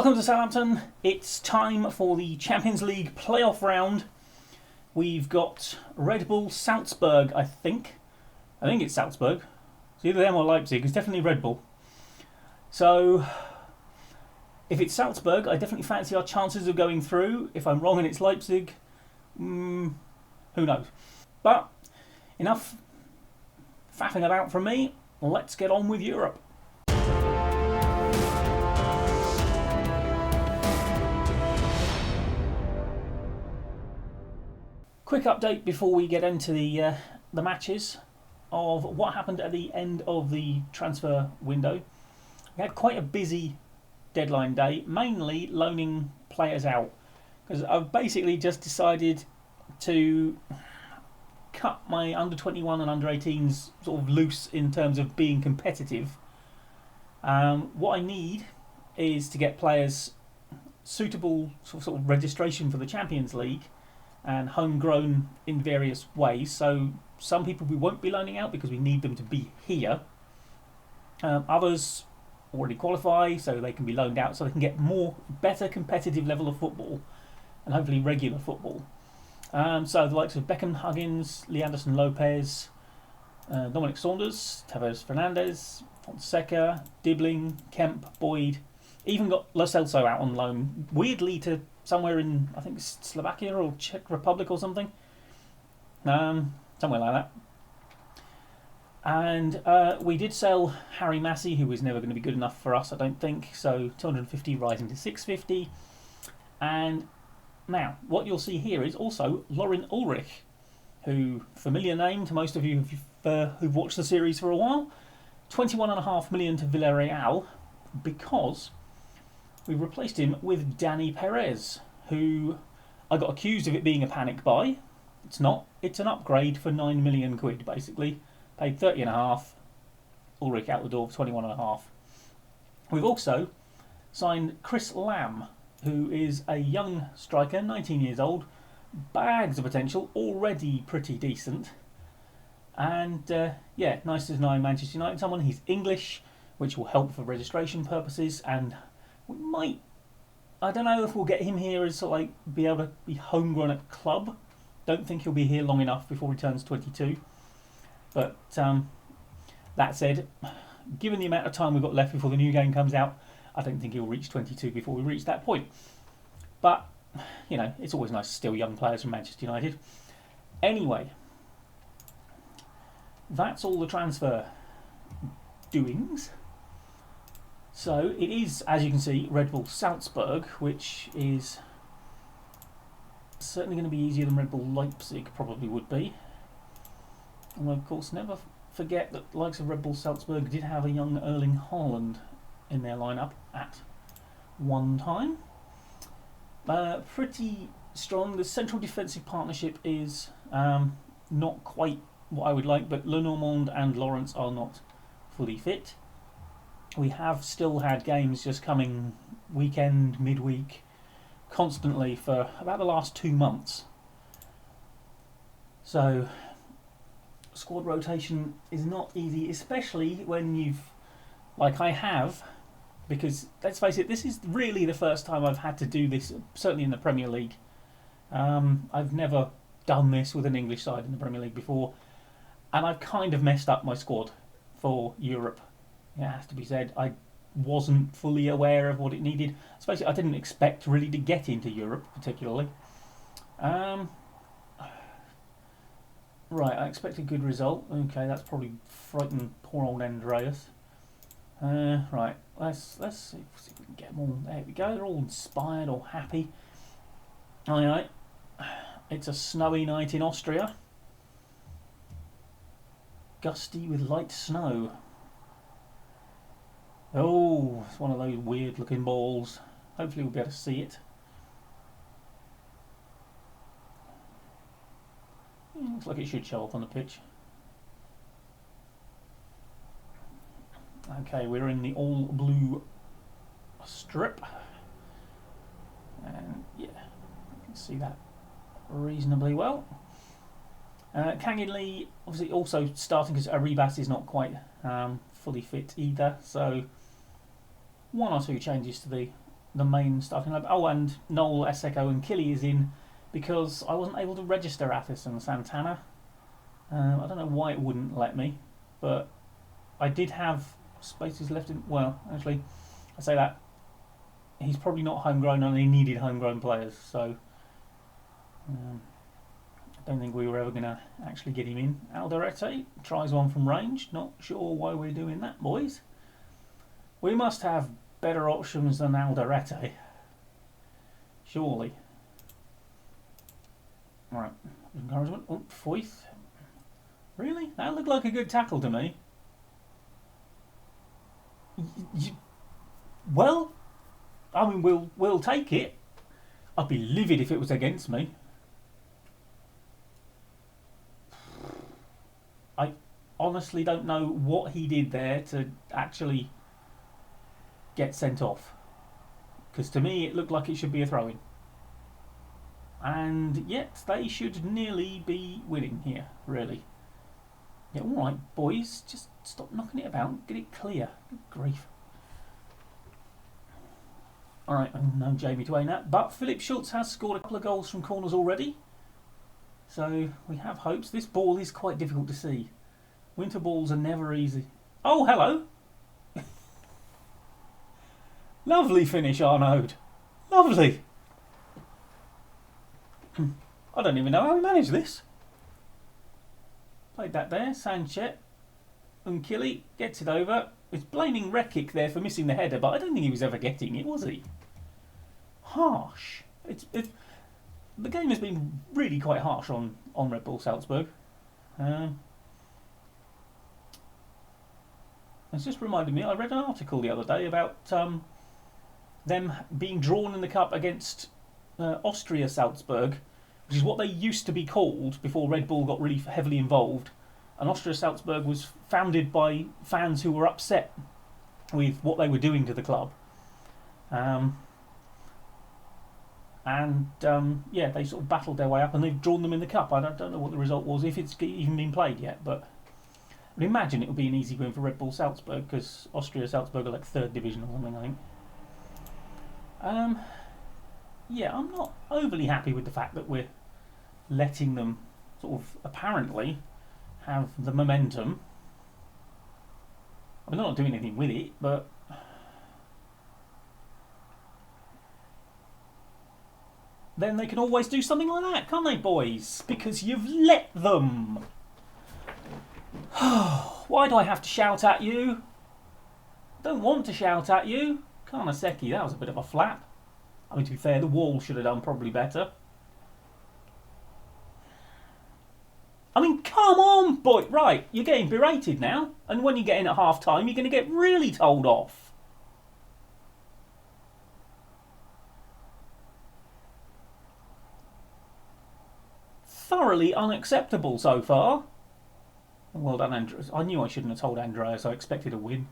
Welcome to Southampton. It's time for the Champions League playoff round. We've got Red Bull Salzburg, I think. I think it's Salzburg. It's either them or Leipzig. It's definitely Red Bull. So, if it's Salzburg, I definitely fancy our chances of going through. If I'm wrong and it's Leipzig, who knows. But, enough faffing about from me. Let's get on with Europe. Quick update before we get into the matches of what happened at the end of the transfer window. We had quite a busy deadline day, mainly loaning players out, because I've basically just decided to cut my under 21 and under 18s sort of loose in terms of being competitive. What I need is to get players suitable sort of registration for the Champions League and homegrown in various ways. So some people we won't be loaning out because we need them to be here. Others already qualify, so they can be loaned out, so they can get better competitive level of football and hopefully regular football. So the likes of Beckham, Huggins, Lee Anderson, Lopez, Dominic Saunders, Tavares Fernandez, Fonseca, Dibbling, Kemp, Boyd. Even got Lo Celso out on loan, weirdly to somewhere in, I think, Slovakia or Czech Republic or something. Somewhere like that. And we did sell Harry Massey, who was never going to be good enough for us, I don't think. So 250 rising to 650. And now, what you'll see here is also Lauren Ulrich, who, familiar name to most of you who've watched the series for a while. 21.5 million to Villarreal, because we replaced him with Danny Perez, who I got accused of it being a panic buy. It's not. It's an upgrade for 9 million quid, basically. Paid 30.5. Ulrich out the door for 21.5. We've also signed Chris Lamb, who is a young striker, 19 years old, bags of potential, already pretty decent. And nice to know Manchester United someone. He's English, which will help for registration purposes, and we might, I don't know if we'll get him here as sort of like be able to be homegrown at club. Don't think he'll be here long enough before he turns 22. But that said, given the amount of time we've got left before the new game comes out, I don't think he'll reach 22 before we reach that point. But, you know, it's always nice to steal young players from Manchester United. Anyway, that's all the transfer doings. So it is, as you can see, Red Bull Salzburg, which is certainly going to be easier than Red Bull Leipzig probably would be. And of course, never forget that the likes of Red Bull Salzburg did have a young Erling Haaland in their lineup at one time. Pretty strong. The central defensive partnership is not quite what I would like, but Lenormand and Lawrence are not fully fit. We have still had games just coming weekend, midweek, constantly for about the last 2 months. So, squad rotation is not easy, especially when you've, like I have, because let's face it, this is really the first time I've had to do this, certainly in the Premier League. I've never done this with an English side in the Premier League before, and I've kind of messed up my squad for Europe. It has to be said, I wasn't fully aware of what it needed. Especially, I didn't expect really to get into Europe, particularly. Right, I expect a good result. Okay, that's probably frightened poor old Andreas. Right, let's see if we can get them all. There we go, they're all inspired or happy. Alright, it's a snowy night in Austria. Gusty with light snow. Oh, it's one of those weird looking balls. Hopefully we'll be able to see it. Looks like it should show up on the pitch. Okay, we're in the all blue strip. And yeah, you can see that reasonably well. Kanginli obviously also starting because Arribas is not quite fully fit either, so one or two changes to the the main starting lineup. Oh, and Noel, Eseko, and Killy is in because I wasn't able to register Athis and Santana. I don't know why it wouldn't let me, but I did have spaces left in. Well, actually, I say that he's probably not homegrown, and he needed homegrown players, so I don't think we were ever going to actually get him in. Alderete tries one from range. Not sure why we're doing that, boys. We must have better options than Alderete. Surely. Right. Encouragement. Oh, Foyth. Really? That looked like a good tackle to me. Well, I mean, we'll take it. I'd be livid if it was against me. I honestly don't know what he did there to actually get sent off. Because to me, it looked like it should be a throw-in. And yet, they should nearly be winning here, really. Yeah, alright, boys. Just stop knocking it about. Get it clear. Good grief. Alright, no Jamie to aim at. But Philip Schultz has scored a couple of goals from corners already. So we have hopes. This ball is quite difficult to see. Winter balls are never easy. Oh, hello. Lovely finish, Arnaud. Lovely. I don't even know how he managed this. Played that there. Sanchez. Unkili gets it over. It's blaming Rekic there for missing the header, but I don't think he was ever getting it, was he? Harsh. The game has been really quite harsh on Red Bull Salzburg. It's just reminded me, I read an article the other day about them being drawn in the cup against Austria Salzburg, which is what they used to be called before Red Bull got really heavily involved. And Austria Salzburg was founded by fans who were upset with what they were doing to the club. Yeah, they sort of battled their way up, and they've drawn them in the cup. I don't know what the result was, if it's even been played yet, but I'd imagine it would be an easy win for Red Bull Salzburg, because Austria Salzburg are like 3rd division or something, I think. Yeah, I'm not overly happy with the fact that we're letting them sort of apparently have the momentum. I mean, they're not doing anything with it, but then they can always do something like that, can't they, boys? Because you've let them. Why do I have to shout at you? Don't want to shout at you. Karnaseki, that was a bit of a flap. I mean, to be fair, the wall should have done probably better. I mean, come on, boy. Right, you're getting berated now. And when you get in at half-time, you're going to get really told off. Thoroughly unacceptable so far. Well done, Andreas. I knew I shouldn't have told Andreas. I expected a win.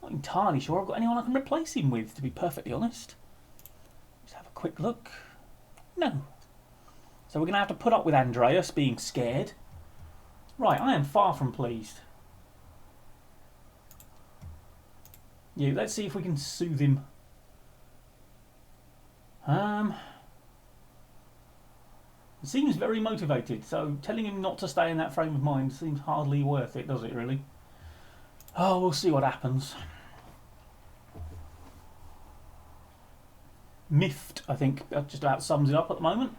Not entirely sure I've got anyone I can replace him with, to be perfectly honest. Let's have a quick look. No. So we're going to have to put up with Andreas being scared. Right, I am far from pleased. Yeah, let's see if we can soothe him. He seems very motivated, so telling him not to stay in that frame of mind seems hardly worth it, does it really? Oh, we'll see what happens. Miffed, I think, just about sums it up at the moment.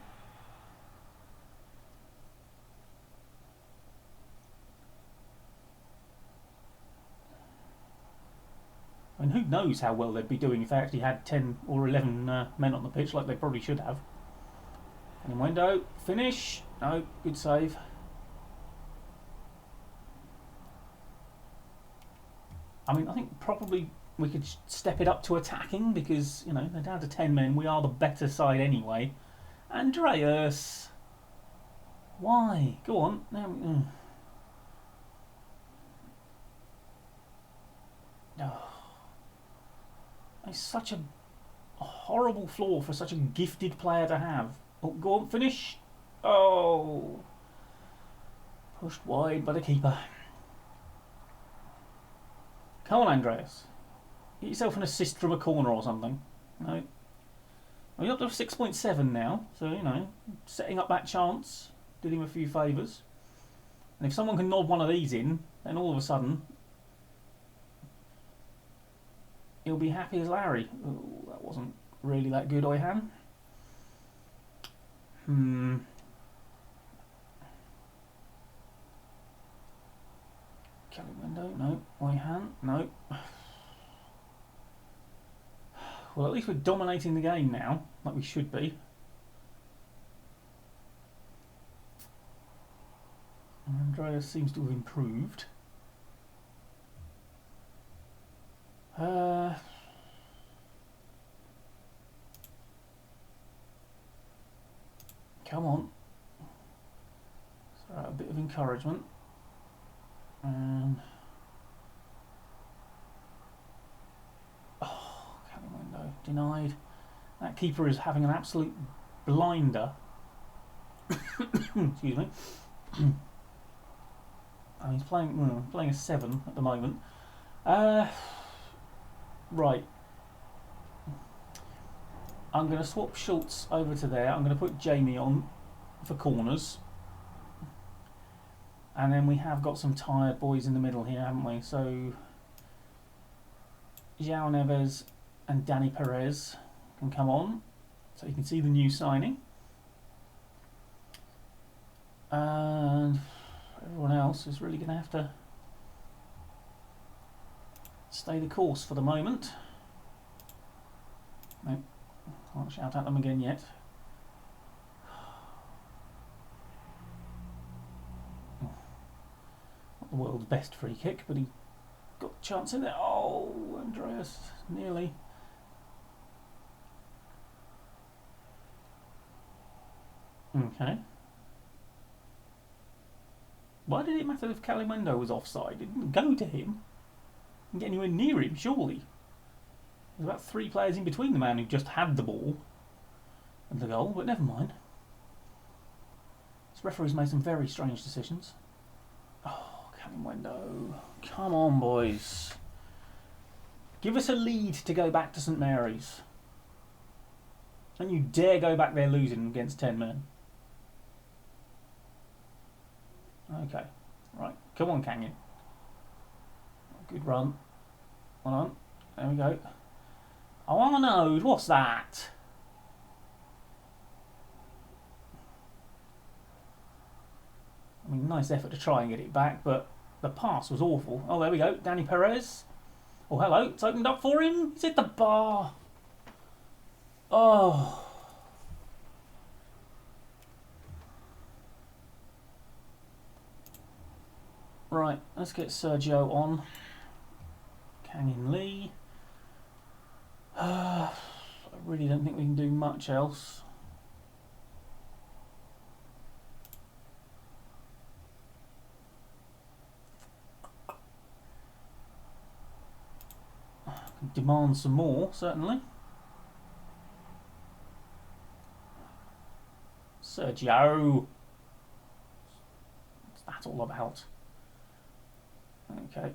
I mean, who knows how well they'd be doing if they actually had 10 or 11 men on the pitch, like they probably should have. And window, finish. No, good save. I mean, I think probably we could step it up to attacking because, you know, they're down to 10 men. We are the better side anyway. Andreas. Why? Go on. Now. Oh. It's such a horrible flaw for such a gifted player to have. Oh, go on, finish. Oh. Pushed wide by the keeper. Come on, Andreas. Get yourself an assist from a corner or something. No. Well, you're up to 6.7 now, so, you know, setting up that chance did him a few favours. And if someone can nod one of these in, then all of a sudden he'll be happy as Larry. Ooh, that wasn't really that good, Oyhan. Kelly window, no. Oyhan, no. Well, at least we're dominating the game now, like we should be. Andreas seems to have improved. Come on. Throw out a bit of encouragement. And cabin window denied. That keeper is having an absolute blinder. Excuse me. He's playing a 7 at the moment. Right. I'm going to swap Schultz over to there. I'm going to put Jamie on for corners. And then we have got some tired boys in the middle here, haven't we? So João Neves and Danny Perez can come on. So you can see the new signing. And everyone else is really going to have to stay the course for the moment. No, can't shout at them again yet. Not the world's best free kick, but he got a chance in there. Oh, Andreas, nearly. Okay. Why did it matter if Calimundo was offside? It didn't go to him. Didn't get anywhere near him, surely. There's about 3 players in between the man who just had the ball and the goal, but never mind. This referee's made some very strange decisions. Oh, Calimundo. Come on, boys. Give us a lead to go back to St Mary's. And you dare go back there losing against 10 men. Okay, right, come on, Canyon. Good run. Hold on, there we go. Oh, I know, what's that? I mean, nice effort to try and get it back, but the pass was awful. Oh, there we go, Danny Perez. Oh, hello, it's opened up for him. He's hit the bar. Oh. Right, let's get Sergio on. Canyon Lee. I really don't think we can do much else. Demand some more, certainly. Sergio. What's that all about? Okay.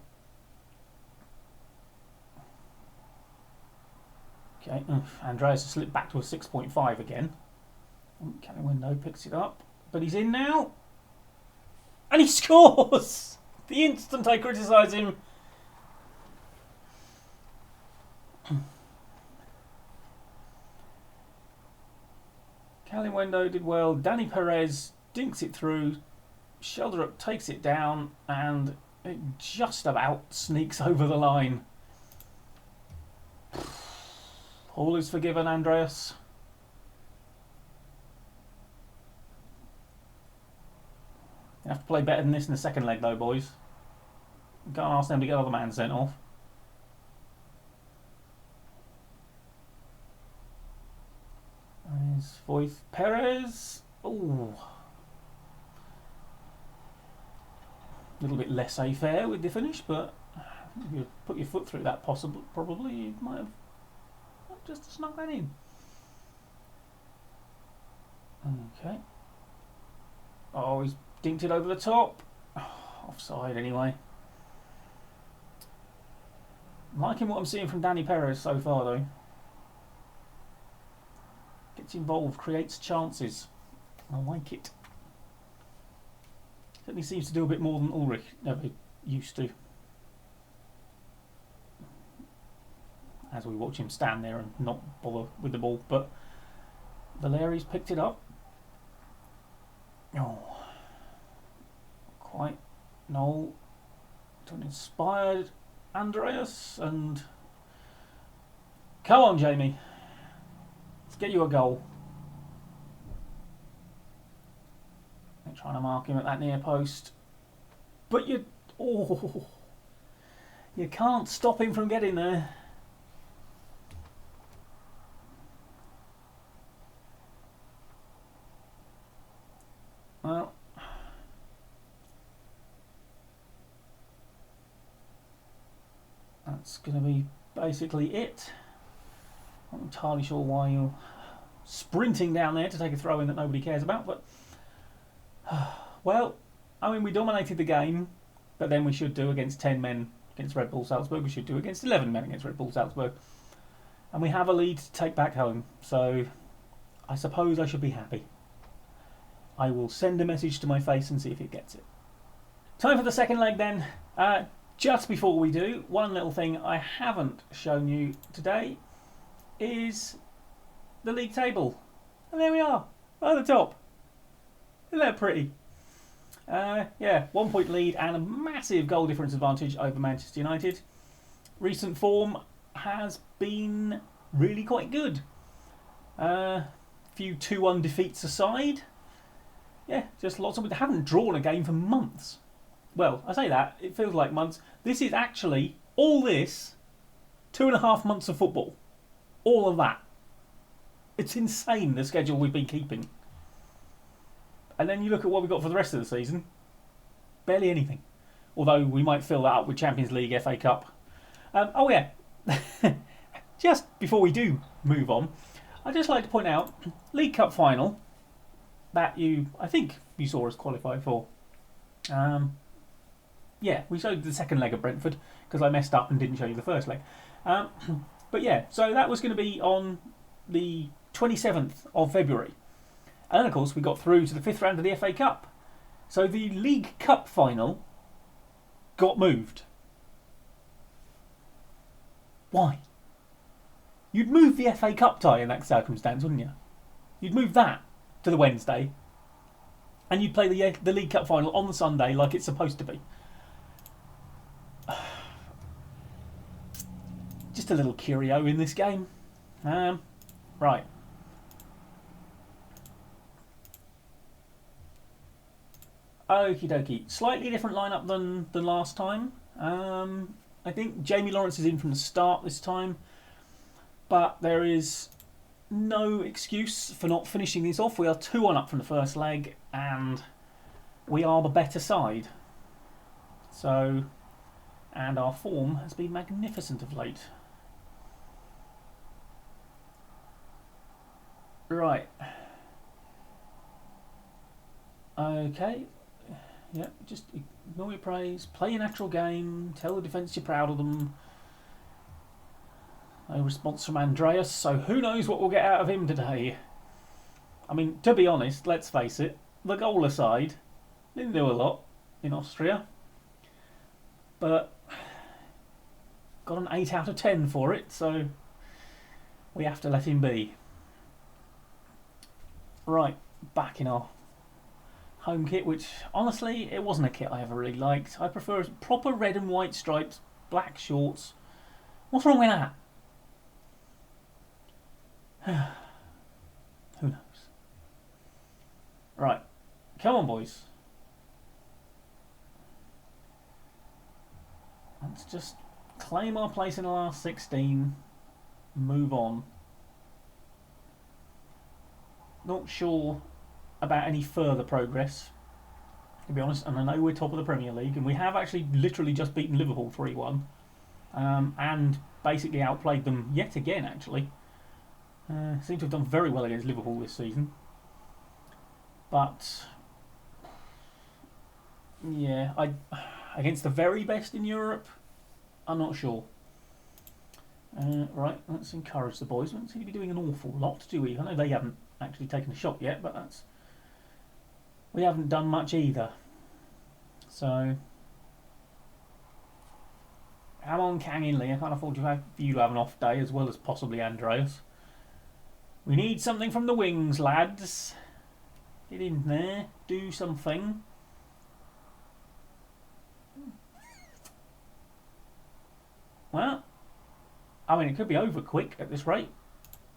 Okay, Andreas has slipped back to a 6.5 again. Calimundo picks it up, but he's in now. And he scores! The instant I criticise him. Calimundo did well. Danny Perez dinks it through. Shelderup takes it down and it just about sneaks over the line. All is forgiven, Andreas. You have to play better than this in the second leg, though, boys. You can't ask them to get other man sent off. There's Voith Perez. Ooh. A little bit laissez-faire with the finish, but if you put your foot through that, probably you might have just snuck that in. Okay. Oh, he's dinked it over the top. Oh, offside anyway. I'm liking what I'm seeing from Danny Perez so far, though. Gets involved, creates chances. I like it. Certainly seems to do a bit more than Ulrich ever used to. As we watch him stand there and not bother with the ball, but Valeri's picked it up. Oh, quite no, to an inspired Andreas, and come on, Jamie, let's get you a goal. They're trying to mark him at that near post, but you can't stop him from getting there. Well, that's going to be basically it. I'm not entirely sure why you're sprinting down there to take a throw in that nobody cares about, but well, I mean, we dominated the game, but then we should do against 10 men against Red Bull Salzburg. We should do against 11 men against Red Bull Salzburg, and we have a lead to take back home. So I suppose I should be happy. I will send a message to my face and see if it gets it. Time for the second leg then. Just before we do, one little thing I haven't shown you today is the league table. And there we are, right at the top. Isn't that pretty? Yeah, 1 point lead and a massive goal difference advantage over Manchester United. Recent form has been really quite good. Few 2-1 defeats aside. Yeah, just lots of... They haven't drawn a game for months. Well, I say that, it feels like months. This is actually, all this, 2.5 months of football. All of that. It's insane, the schedule we've been keeping. And then you look at what we've got for the rest of the season. Barely anything. Although we might fill that up with Champions League, FA Cup. Oh yeah, just before we do move on, I'd just like to point out, League Cup final, that I think you saw us qualify for. Yeah, we showed the second leg of Brentford because I messed up and didn't show you the first leg. But yeah, so that was going to be on the 27th of February. And then, of course, we got through to the 5th round of the FA Cup. So the League Cup final got moved. Why? You'd move the FA Cup tie in that circumstance, wouldn't you? You'd move that to the Wednesday, and you'd play the League Cup final on the Sunday like it's supposed to be. Just a little curio in this game. Right. Okie dokie. Slightly different lineup than last time. I think Jamie Lawrence is in from the start this time, but there is no excuse for not finishing this off. We are 2-1 up from the first leg, and we are the better side. So, and our form has been magnificent of late. Right. Okay. Yeah, just ignore your praise. Play your natural game. Tell the defence you're proud of them. No response from Andreas, so who knows what we'll get out of him today. I mean, to be honest, let's face it, the goal aside, didn't do a lot in Austria. But got an 8 out of 10 for it, so we have to let him be. Right, back in our home kit, which honestly, it wasn't a kit I ever really liked. I prefer proper red and white stripes, black shorts. What's wrong with that? Who knows? Right, come on, boys. Let's just claim our place in the last 16. Move on. Not sure about any further progress, to be honest. And I know we're top of the Premier League, and we have actually literally just beaten Liverpool 3-1, and basically outplayed them yet again. Actually, seem to have done very well against Liverpool this season. But yeah, against the very best in Europe, I'm not sure. Right, let's encourage the boys. We don't seem to be doing an awful lot, do we? I know they haven't actually taken a shot yet, but we haven't done much either. So, come on, Canyon Lee. I can't afford you to have an off day, as well as possibly Andreas. We need something from the wings, lads. Get in there, do something. Well, I mean, it could be over quick at this rate.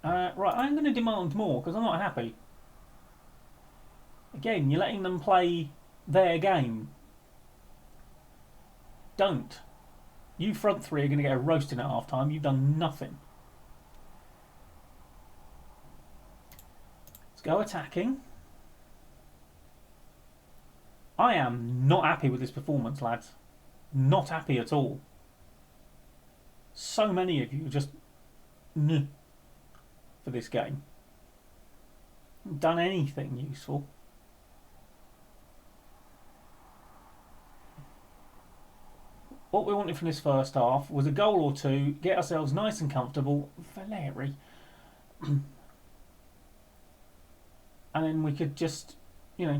Right, I'm going to demand more because I'm not happy. Again, you're letting them play their game. Don't. You front three are going to get a roasting at half time. You've done nothing. Let's go attacking. I am not happy with this performance, lads. Not happy at all. So many of you are just for this game. Haven't done anything useful. What we wanted from this first half was a goal or two, get ourselves nice and comfortable. Valeri. And then we could just,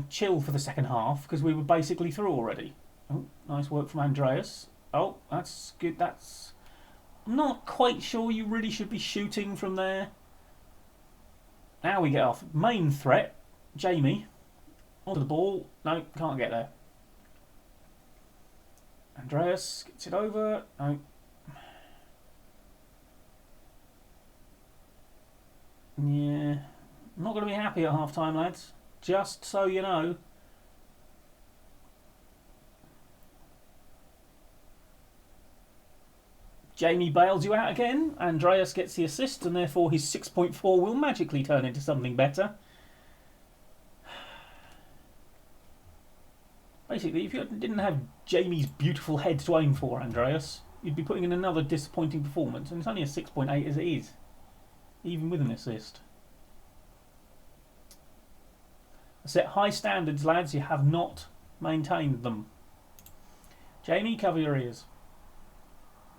chill for the second half because we were basically through already. Oh, nice work from Andreas. Oh, that's good. I'm not quite sure you really should be shooting from there. Now we get off. Main threat, Jamie. Onto the ball. No, can't get there. Andreas gets it over. No. Yeah. I'm not going to be happy at half time, lads. Just so you know. Jamie bails you out again. Andreas gets the assist, and therefore his 6.4 will magically turn into something better. Basically, if you didn't have Jamie's beautiful head to aim for, Andreas, you'd be putting in another disappointing performance, and it's only a 6.8 as it is, even with an assist. I set high standards, lads. You have not maintained them. Jamie, cover your ears.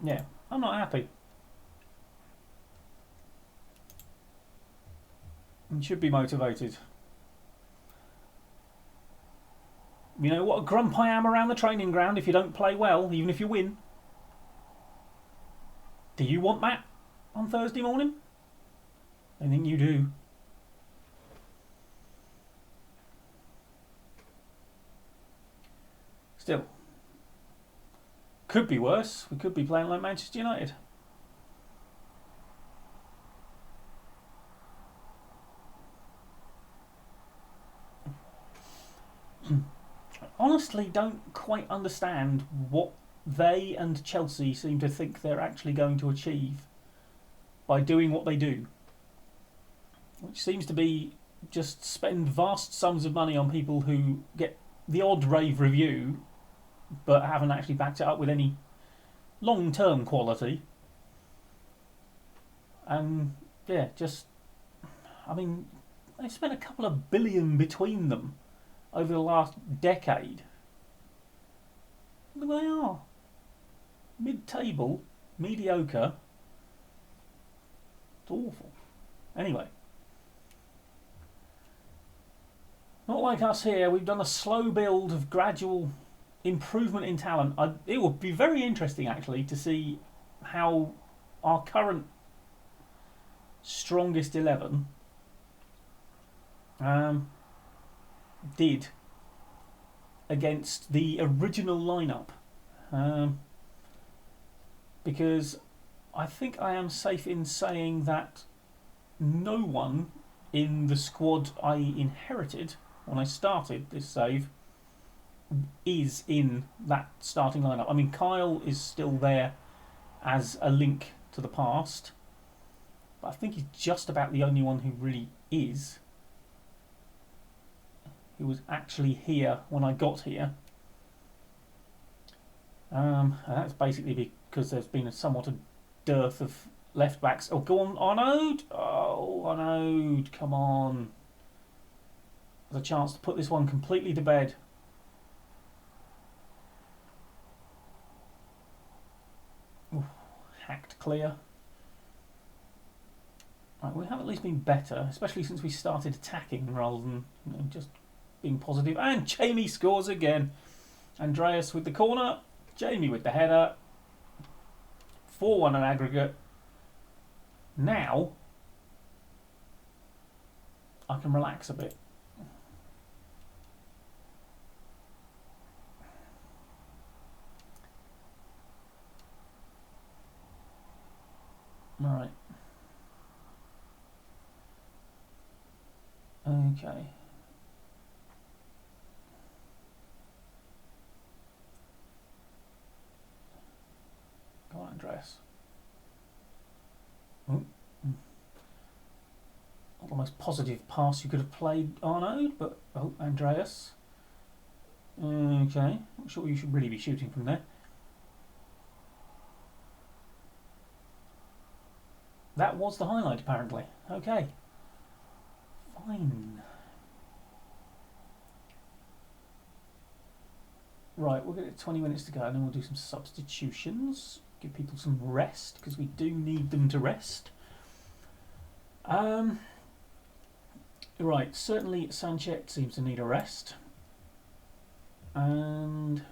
Yeah, I'm not happy. You should be motivated. You know what a grump I am around the training ground if you don't play well, even if you win. Do you want that on Thursday morning? I think you do. Still, could be worse. We could be playing like Manchester United. Honestly, don't quite understand what they and Chelsea seem to think they're actually going to achieve by doing what they do, which seems to be just spend vast sums of money on people who get the odd rave review but haven't actually backed it up with any long-term quality. And yeah, I mean, they've spent a couple of billion between them over the last decade. Look where they are. Mid-table, mediocre. It's awful. Anyway. Not like us here. We've done a slow build of gradual improvement in talent. It would be very interesting, actually, to see how our current strongest 11 did against the original lineup, because I think I am safe in saying that no one in the squad I inherited when I started this save is in that starting lineup. I mean, Kyle is still there as a link to the past, but I think he's just about the only one who really is. Who was actually here when I got here. And that's basically because there's been somewhat a dearth of left backs. Oh, go on, Arnaud! Oh, Arnaud, come on. There's a chance to put this one completely to bed. Ooh, hacked clear. Right, we have at least been better, especially since we started attacking rather than just being positive. And Jamie scores again. Andreas with the corner, Jamie with the header. 4-1 on aggregate. Now I can relax a bit. Right. Okay. Go on, Andreas. Not the most positive pass you could have played, Arnaud, but Andreas. Okay, I'm sure you should really be shooting from there. That was the highlight, apparently. Okay. Fine. Right, we'll get 20 minutes to go and then we'll do some substitutions. Give people some rest, because we do need them to rest. Right, certainly Sanchez seems to need a rest. And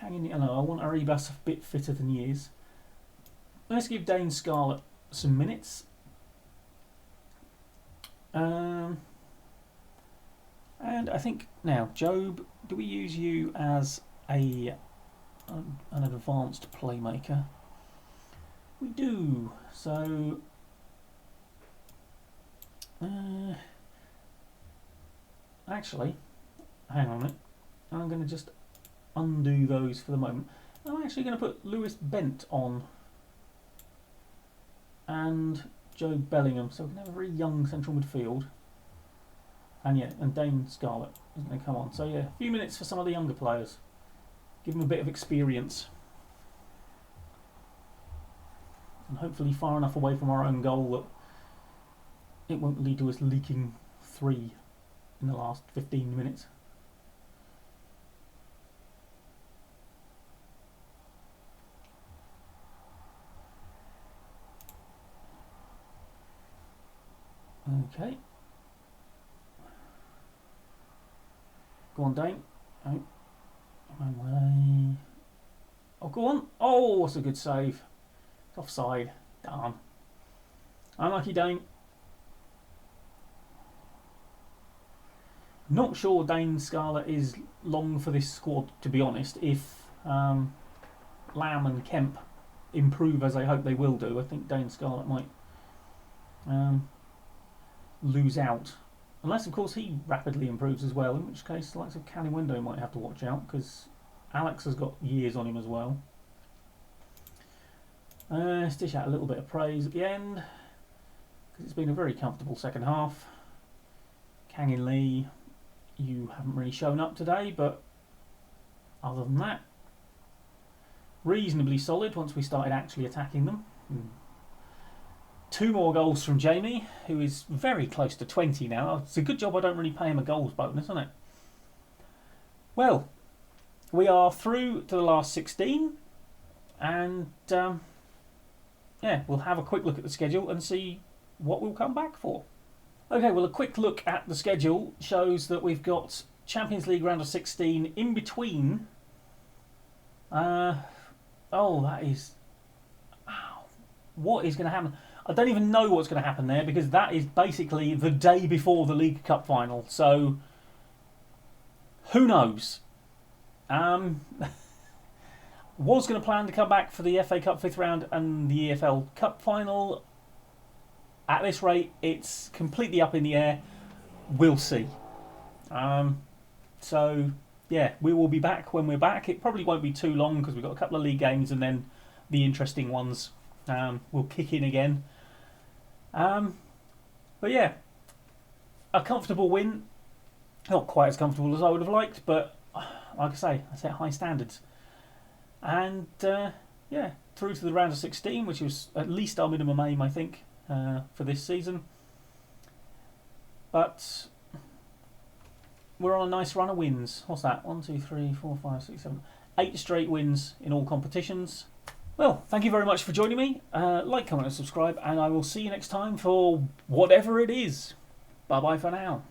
I want Arribas a bit fitter than he is. Let's give Dane Scarlett some minutes. And I think now, Job, do we use you as an advanced playmaker? We do. So actually, hang on a minute. I'm going to just undo those for the moment. I'm actually going to put Lewis Bent on and Joe Bellingham, so we can have a very young central midfield. And Dane Scarlett is going to come on. So yeah, a few minutes for some of the younger players. Give them a bit of experience. And hopefully far enough away from our own goal that it won't lead to us leaking 3 in the last 15 minutes. Okay. Go on, Dane. Oh, away. Oh, go on. Oh, that's a good save. It's offside. Darn. Unlucky, Dane. Not sure Dane Scarlett is long for this squad, to be honest. If Lamb and Kemp improve as I hope they will do, I think Dane Scarlett might lose out. Unless, of course, he rapidly improves as well, in which case the likes of Canning Window might have to watch out, because Alex has got years on him as well. Let's dish out a little bit of praise at the end, because it's been a very comfortable second half. Kangin Lee, you haven't really shown up today, but other than that, reasonably solid once we started actually attacking them. 2 more goals from Jamie, who is very close to 20 now. It's a good job I don't really pay him a goals bonus, isn't it? Well, we are through to the last 16, and yeah, we'll have a quick look at the schedule and see what we'll come back for. Okay, well, a quick look at the schedule shows that we've got Champions League round of 16 in between. That is... what is going to happen? I don't even know what's going to happen there, because that is basically the day before the League Cup final. So, who knows? Was going to plan to come back for the FA Cup 5th round and the EFL Cup final. At this rate, it's completely up in the air. We'll see. So, yeah, we will be back when we're back. It probably won't be too long, because we've got a couple of league games and then the interesting ones will kick in again. But yeah, a comfortable win. Not quite as comfortable as I would have liked, but like I set high standards. And yeah, through to the round of 16, which was at least our minimum aim, I think, for this season. But we're on a nice run of wins. What's that? 1, 2, 3, 4, 5, 6, 7, 8 straight wins in all competitions. Well, thank you very much for joining me. Like, comment, and subscribe, and I will see you next time for whatever it is. Bye bye for now.